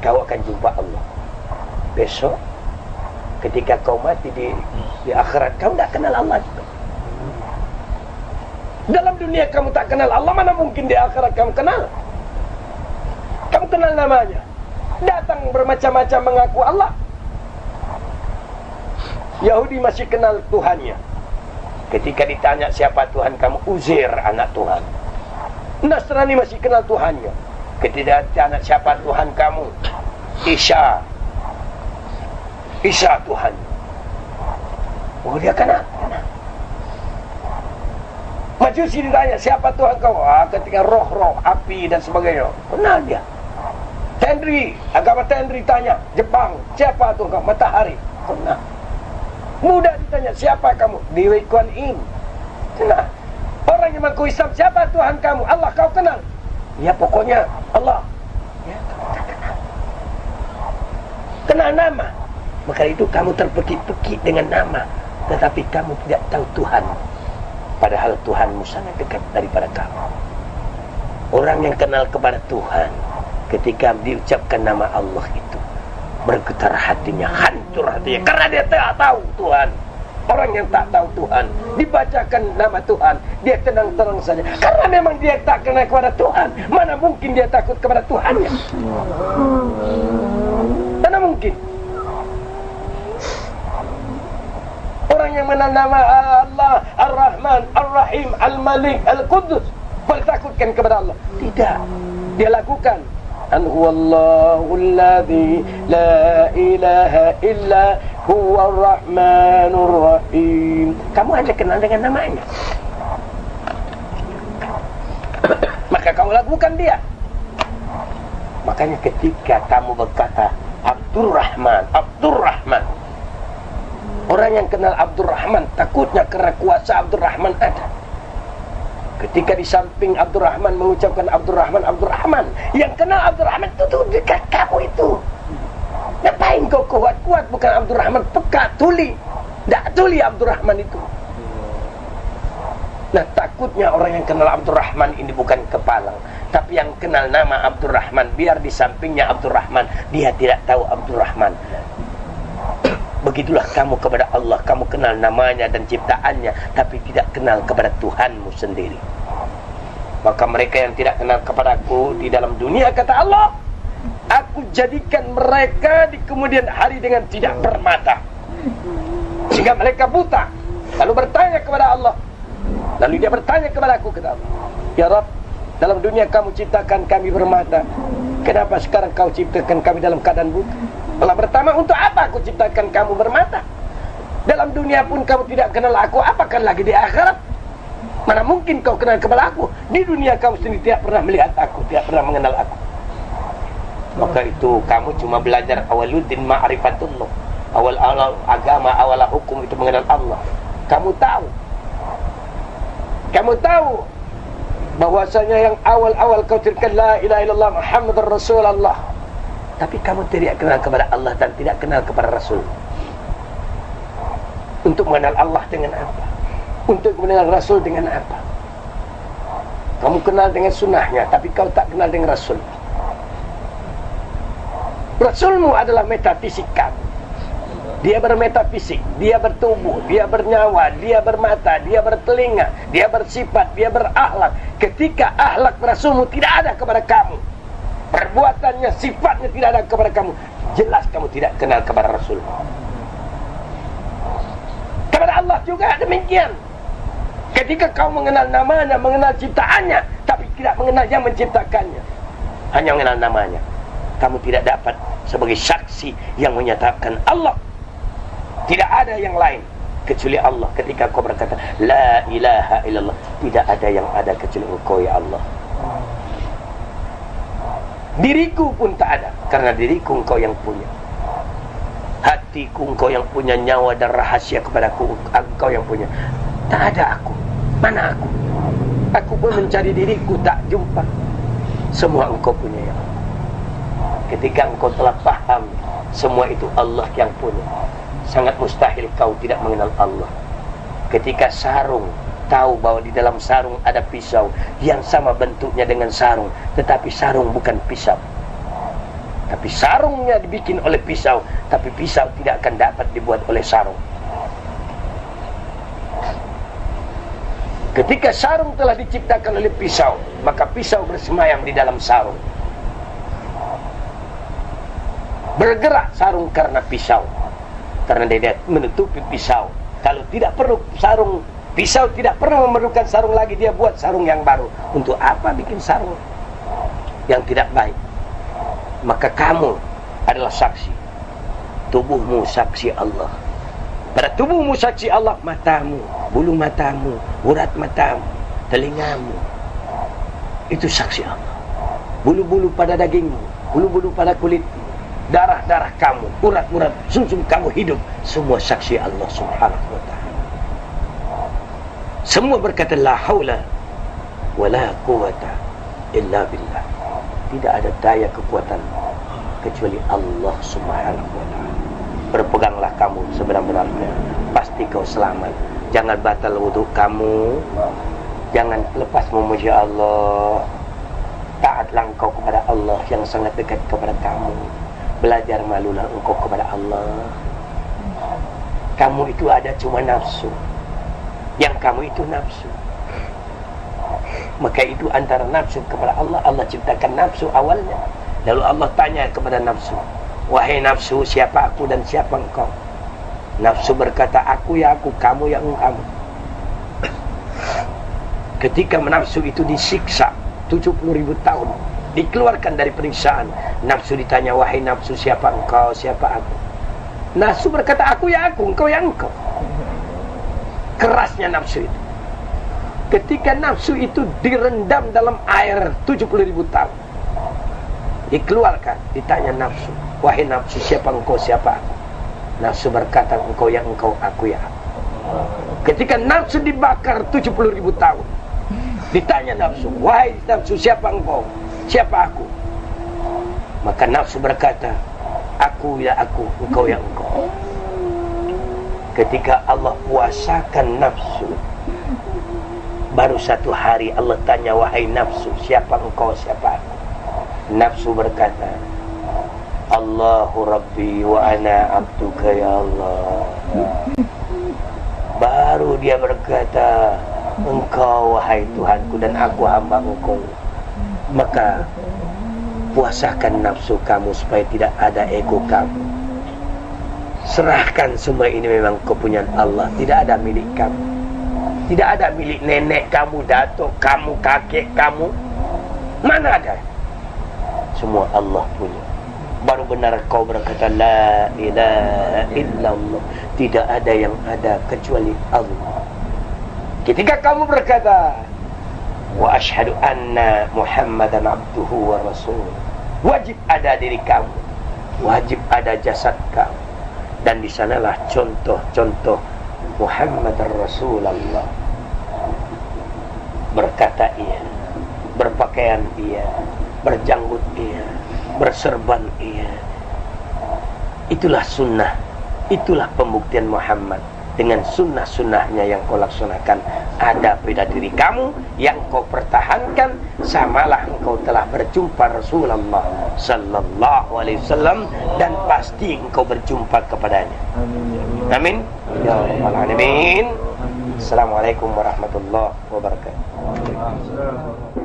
kau akan jumpa Allah. Besok ketika kau mati di akhirat, kau tidak kenal Allah juga. Dalam dunia kamu tak kenal Allah, mana mungkin di akhirat kamu kenal? Kamu kenal namanya, datang bermacam-macam mengaku Allah. Yahudi masih kenal Tuhannya. Ketika ditanya siapa Tuhan kamu, Uzair anak Tuhan. Nasrani masih kenal Tuhannya. Ketika ditanya siapa Tuhan kamu, Isa Tuhan. Oh, dia kenal. Majusi ditanya siapa Tuhan kau, ketika roh-roh, api dan sebagainya, kenal dia. Agama Tenri tanya Jepang, siapa Tuhan kau, matahari, kenal. Buddha ditanya siapa kamu, Dewi Kuan Yin, kenal. Orang yang mengaku Islam, siapa Tuhan kamu, Allah, kau kenal? Ya pokoknya Allah. Ya, kamu tak kenal. Kenal nama. Maka itu kamu terpekik-pekik dengan nama, tetapi kamu tidak tahu Tuhan. Padahal Tuhanmu sangat dekat daripada kamu. Orang yang kenal kepada Tuhan, ketika diucapkan nama Allah itu, bergetar hatinya, hancur hatinya, karena dia tak tahu Tuhan. Orang yang tak tahu Tuhan, dibacakan nama Tuhan, dia tenang-tenang saja, karena memang dia tak kenal kepada Tuhan. Mana mungkin dia takut kepada Tuhannya? Mana mungkin? Orang yang mengenal nama Allah, Ar-Rahman, Ar-Rahim, Al-Malik, Al-Qudus, bertakutkan kepada Allah? Tidak. Dia lakukan Huwallahul ladzi la ilaha illa huwar rahmanur rahim. Kamu hanya kenal dengan namanya, maka kamu lakukan dia. Makanya ketika kamu berkata Abdurrahman, orang yang kenal Abdurrahman takutnya karena kuasa Abdurrahman ada. Ketika di samping Abdurrahman mengucapkan Abdurrahman, yang kenal Abdurrahman itu tuh dekat kamu itu. Ngapain kau kuat-kuat? Bukan Abdurrahman, peka, tuli. Tak tuli Abdurrahman itu. Nah, takutnya orang yang kenal Abdurrahman ini bukan kepalang, tapi yang kenal nama Abdurrahman, biar di sampingnya Abdurrahman, dia tidak tahu Abdurrahman. Begitulah kamu kepada Allah, kamu kenal namanya dan ciptaannya, tapi tidak kenal kepada Tuhanmu sendiri. Maka mereka yang tidak kenal kepadaku di dalam dunia, kata Allah, aku jadikan mereka di kemudian hari dengan tidak bermata, sehingga mereka buta. Lalu bertanya kepada Allah, lalu dia bertanya kepada aku, kata Allah, ya Rabb, dalam dunia kamu ciptakan kami bermata, kenapa sekarang kau ciptakan kami dalam keadaan buta? Allah bertanya, untuk apa aku ciptakan kamu bermata? Dalam dunia pun kamu tidak kenal aku, apakan lagi di akhirat? Mana mungkin kau kenal kepada aku? Di dunia kamu sendiri tidak pernah melihat aku, tidak pernah mengenal aku. Maka itu kamu cuma belajar awaluddin ma'rifatullah. Awal agama, awal hukum itu mengenal Allah. Kamu tahu bahwasanya yang awal-awal kau tirkan la ilaha illallah Muhammadur Rasulullah, tapi kamu tidak kenal kepada Allah dan tidak kenal kepada Rasul. Untuk mengenal Allah dengan apa? Untuk mengenal Rasul dengan apa? Kamu kenal dengan sunnahnya, tapi kau tak kenal dengan Rasul. Rasulmu adalah metafisik kamu. Dia bermetafisik, dia bertubuh, dia bernyawa, dia bermata, dia bertelinga, dia bersifat, dia berakhlak. Ketika akhlak Rasulmu tidak ada kepada kamu, perbuatannya, sifatnya tidak ada kepada kamu, jelas kamu tidak kenal kepada Rasul. Kepada Allah juga demikian. Ketika kau mengenal namanya, mengenal ciptaannya, tapi tidak mengenal yang menciptakannya, hanya mengenal namanya, kamu tidak dapat sebagai saksi yang menyatakan Allah tidak ada yang lain kecuali Allah. Ketika kau berkata la ilaha illallah, tidak ada yang ada kecuali Engkau ya Allah. Diriku pun tak ada, karena diriku Engkau yang punya. Hatiku Engkau yang punya, nyawa dan rahasia kepadaku Engkau yang punya. Tak ada aku. Mana aku? Aku pun mencari diriku, tak jumpa. Semua Engkau punya ya Allah. Ketika engkau telah paham semua itu Allah yang punya, sangat mustahil kau tidak mengenal Allah. Ketika sarung, tahu bahwa di dalam sarung ada pisau yang sama bentuknya dengan sarung, tetapi sarung bukan pisau. Tapi sarungnya dibikin oleh pisau, tapi pisau tidak akan dapat dibuat oleh sarung. Ketika sarung telah diciptakan oleh pisau, maka pisau bersemayam di dalam sarung. Bergerak sarung karena pisau, karena dia menutupi pisau. Kalau tidak perlu sarung, pisau tidak perlu memerlukan sarung lagi, dia buat sarung yang baru. Untuk apa bikin sarung yang tidak baik? Maka kamu adalah saksi. Tubuhmu saksi Allah. Pada tubuhmu saksi Allah, matamu, bulu matamu, urat matamu, telingamu, itu saksi Allah. Bulu-bulu pada dagingmu, bulu-bulu pada kulitmu, darah-darah kamu, urat-urat sumsum kamu hidup, semua saksi Allah Subhanahu wa ta'ala. Semua berkata la haula wa la quwata illa billah. Tidak ada daya kekuatan kecuali Allah Subhanahu wa ta'ala. Berpeganglah kamu sebenar-benarnya, pasti kau selamat. Jangan batal wudhu kamu, jangan lepas memuji Allah. Taatlah engkau kepada Allah yang sangat dekat kepada kamu. Belajar malulah engkau kepada Allah. Kamu itu ada cuma nafsu. Yang kamu itu nafsu. Maka itu antara nafsu kepada Allah. Allah ciptakan nafsu awalnya. Lalu Allah tanya kepada nafsu, wahai nafsu, siapa aku dan siapa engkau? Nafsu berkata, aku ya aku, kamu ya kamu. Ketika nafsu itu disiksa 70.000 tahun, dikeluarkan dari periksaan, nafsu ditanya, wahai nafsu, siapa engkau, siapa aku? Nafsu berkata, aku ya aku, engkau ya engkau. Kerasnya nafsu itu. Ketika nafsu itu direndam dalam air 70.000 tahun, dikeluarkan, ditanya nafsu, wahai nafsu, siapa engkau, siapa aku? Nafsu berkata, engkau ya engkau, aku ya aku. Ketika nafsu dibakar 70.000 tahun, ditanya nafsu, wahai nafsu, siapa engkau, siapa aku? Maka nafsu berkata, aku ya aku, engkau ya engkau. Ketika Allah puasakan nafsu, baru satu hari Allah tanya, wahai nafsu, siapa engkau, siapa aku? Nafsu berkata, Allahu Rabbi wa ana abduka ya Allah. Baru dia berkata, engkau wahai Tuhanku dan aku hamba engkau. Maka puasakan nafsu kamu supaya tidak ada ego kamu. Serahkan semua ini memang kepunyaan Allah, tidak ada milik kamu. Tidak ada milik nenek kamu, datuk kamu, kakek kamu. Mana ada? Semua Allah punya. Baru benar kau berkata la ilaha illallah. Tidak ada yang ada kecuali Allah. Ketika kamu berkata wa asyhadu anna Muhammadan abduhu wa rasul, wajib ada diri kamu, wajib ada jasad kamu. Dan di sanalah contoh-contoh Muhammad Rasulullah. Berkata iya, berpakaian iya, berjanggut iya, berserban iya. Itulah sunnah, itulah pembuktian Muhammad. Dengan sunnah-sunnahnya yang kau laksanakan, ada pada diri kamu yang kau pertahankan, samalah engkau telah berjumpa Rasulullah sallallahu alaihi wasallam, dan pasti engkau berjumpa kepadanya. Amin ya rabbal alamin. Assalamualaikum warahmatullahi wabarakatuh.